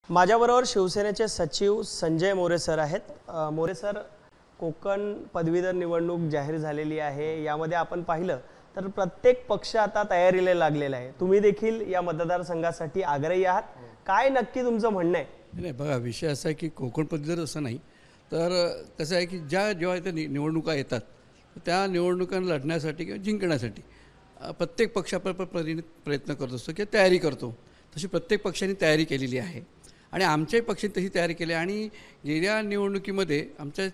माझ्याबरोबर शिवसेनेचे सचिव संजय मोरे सर आहेत। मोरे सर, कोकण पदवीधर निवडणूक जाहीर झालेली आहे। यामध्ये आपण पाहिलं तर प्रत्येक पक्ष आता तयारीला लागलेला आहे। तुम्ही देखील या मतदारसंघासाठी आग्रही आहात। काय नक्की तुमचं म्हणणं आहे? नाही बघा, विषय असा आहे की कोकण पदवीधर असं नाही, तर कसं आहे की जेव्हा इथे निवडणुका येतात त्या निवडणुकांना लढण्यासाठी किंवा जिंकण्यासाठी प्रत्येक पक्ष आपला प्रयत्न करत असतो किंवा तयारी करतो। तशी प्रत्येक पक्षाने तयारी केलेली आहे आणि आमच्याही पक्षाने तशी तयारी केली आणि गेल्या निवडणुकीमध्ये आमच्या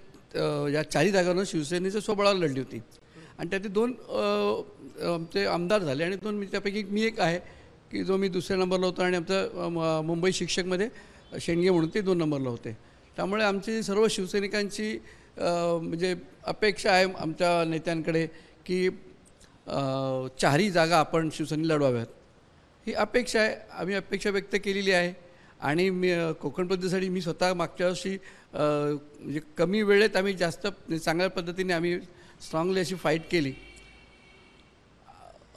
या 4 जागांवर शिवसेनेच्या स्वबळावर लढली होती आणि त्यातले 2 आमचे आमदार झाले आणि 2 त्यापैकी मी एक आहे की जो मी दुसऱ्या नंबरला होतो आणि आमचा मुंबई शिक्षकमध्ये शेंडगे म्हणून ते 2 नंबरला होते। त्यामुळे आमची सर्व शिवसैनिकांची म्हणजे अपेक्षा आहे आमच्या नेत्यांकडे की 4ही जागा आपण शिवसेनेला लढवाव्यात, ही अपेक्षा आहे। आम्ही अपेक्षा व्यक्त केलेली आहे आणि मी कोकण पद्धतीसाठी मी स्वतः मागच्या वर्षी म्हणजे कमी वेळेत आम्ही जास्त चांगल्या पद्धतीने आम्ही स्ट्रॉंगली अशी फाईट केली,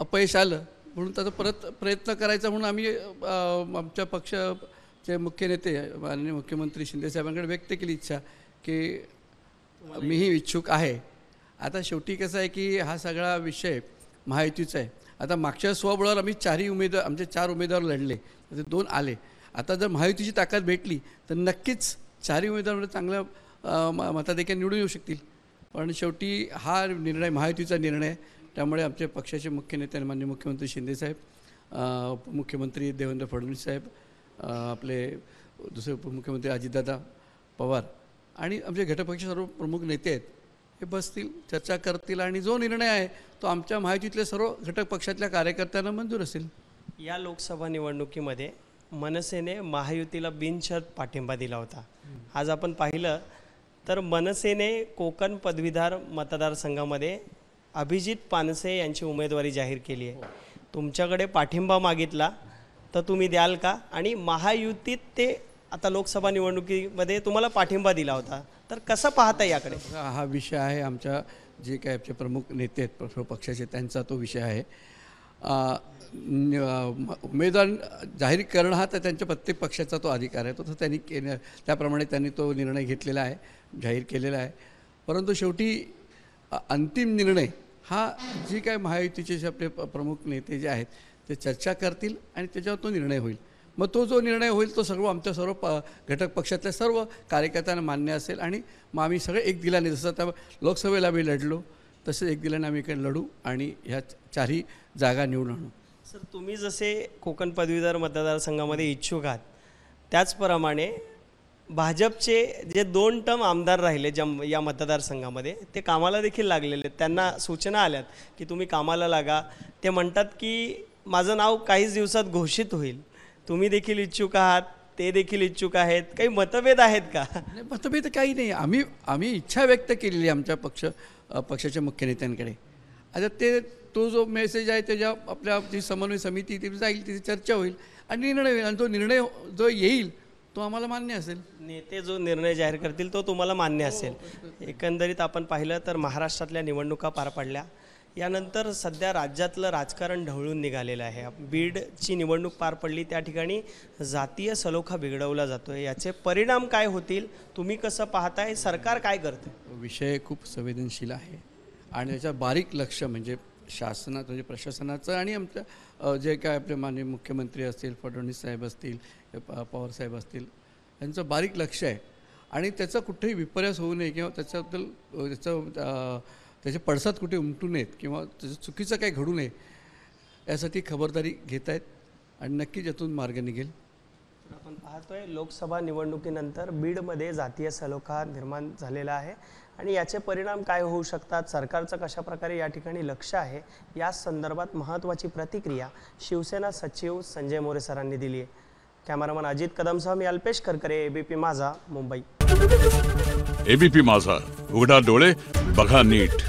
अपयश आलं म्हणून त्याचा परत प्रयत्न करायचा म्हणून आम्ही आमच्या पक्षाचे मुख्य नेते माननीय मुख्यमंत्री शिंदेसाहेबांकडे व्यक्त केली इच्छा की मीही इच्छुक आहे। आता शेवटी कसं आहे की हा सगळा विषय महायुतीचा आहे। आता मागच्या स्वबळावर आम्ही 4ही उमेदवार आमचे 4 उमेदवार लढले, त्याचे 2 आले। आता जर महायुतीची ताकद भेटली तर नक्कीच 4ही उमेदवारांमध्ये चांगल्या मताधिक्याने निवडून येऊ शकतील, पण शेवटी हा निर्णय महायुतीचा निर्णय आहे। त्यामुळे आमचे पक्षाचे मुख्य नेते माननीय मुख्यमंत्री शिंदेसाहेब, उपमुख्यमंत्री देवेंद्र फडणवीस साहेब, आपले दुसरे उपमुख्यमंत्री अजितदादा पवार आणि आमचे घटकपक्ष सर्व प्रमुख नेते आहेत, हे बसतील, चर्चा करतील आणि जो निर्णय आहे तो आमच्या महायुतीतल्या सर्व घटक पक्षातल्या कार्यकर्त्यांना मंजूर असेल। या लोकसभा निवडणुकीमध्ये मनसेने महायुतीला बिनशर्त पाठिंबा दिला होता। आज आपण पाहिलं तर मनसेने कोकण पदवीधर मतदारसंघामध्ये अभिजित पानसे यांची उमेदवारी जाहीर केली आहे। तुमच्याकडे पाठिंबा मागितला तर तुम्ही द्याल का? आणि महायुतीत ते आता लोकसभा निवडणुकीमध्ये तुम्हाला पाठिंबा दिला होता, तर कसं पाहता याकडे? हा विषय आहे आमच्या जे काय आमचे प्रमुख नेते आहेत पक्षाचे त्यांचा तो विषय आहे। उमेदवार जाहीर करणं हा तर त्यांच्या प्रत्येक पक्षाचा तो अधिकार आहे, तो त्यांनी त्याप्रमाणे त्यांनी तो निर्णय घेतलेला आहे, जाहीर केलेला आहे। परंतु शेवटी अंतिम निर्णय हा जी काय महायुतीचे आपले प्रमुख नेते जे आहेत ते चर्चा करतील आणि त्याच्यावर तो निर्णय होईल। मग तो जो निर्णय होईल तो सर्व आमच्या सर्व घटक पक्षातल्या सर्व कार्यकर्त्यांना मान्य असेल आणि मग आम्ही सगळे एक दिलाने, जसं आता लोकसभेला आम्ही लढलो तसं एक दिलाने आम्ही इकडे लढू आणि ह्या 4ही जागा निवडून आणू। सर, तुम्ही जसे कोकण पदवीधर मतदारसंघामध्ये इच्छुक आहात त्याचप्रमाणे भाजपचे जे 2 टर्म आमदार राहिले या मतदारसंघामध्ये ते कामाला देखील लागलेले आहेत। त्यांना सूचना आल्यात की तुम्ही कामाला लागा। ते म्हणतात की माझं नाव काहीच दिवसात घोषित होईल। तुम्ही देखील इच्छुक आहात, ते देखील इच्छुक आहेत, काही मतभेद आहेत का? नाही, मतभेद काही नाही। आम्ही इच्छा व्यक्त केलेली आमच्या पक्षाच्या मुख्य नेत्यांकडे। आता तो जो मेसेज आहे त्याच्या आपल्या जी समन्वय समिती ती जाईल, तिची चर्चा होईल आणि निर्णय होईल आणि तो निर्णय जो येईल तो आम्हाला मान्य असेल। नेते जो निर्णय जाहीर करतील तो तुम्हाला मान्य असेल। एकंदरीत आपण पाहिलं तर महाराष्ट्रातल्या निवडणुका पार पडल्या, यानंतर सध्या राज्यातलं राजकारण ढवळून निघालेलं आहे। बीडची निवडणूक पार पडली, त्या ठिकाणी जातीय सलोखा बिघडवला जातोय। याचे परिणाम काय होतील, तुम्ही कसं पाहताय, सरकार काय करते? विषय खूप संवेदनशील आहे आणि त्याच्या बारीक लक्ष म्हणजे शासनात म्हणजे प्रशासनाचं आणि आमच्या जे काय आपले माननीय मुख्यमंत्री असतील, फडणवीस साहेब असतील, पवार साहेब असतील, यांचं बारीक लक्ष आहे आणि त्याचा कुठेही विपर्यास होऊ नये किंवा त्याच्याबद्दल त्याचे पडसाद कुठे उमटू नयेत किंवा त्याचं चुकीचं काही घडू नये यासाठी खबरदारी घेत आहेत आणि नक्कीच यातून मार्ग निघेल। आपण पाहतोय लोकसभा निवडणुकीनंतर बीडमध्ये जातीय सलोखा निर्माण झालेला आहे आणि याचे परिणाम काय होऊ शकतात, सरकारचं कशा प्रकारे या ठिकाणी लक्ष आहे, या संदर्भात महत्त्वाची प्रतिक्रिया शिवसेना सचिव संजय मोरे सरांनी दिली आहे। कॅमेरामन अजित कदमसह मी अल्पेश करकरे, एबीपी माझा, मुंबई। एबीपी माझा, उघडा डोळे बघा नीट।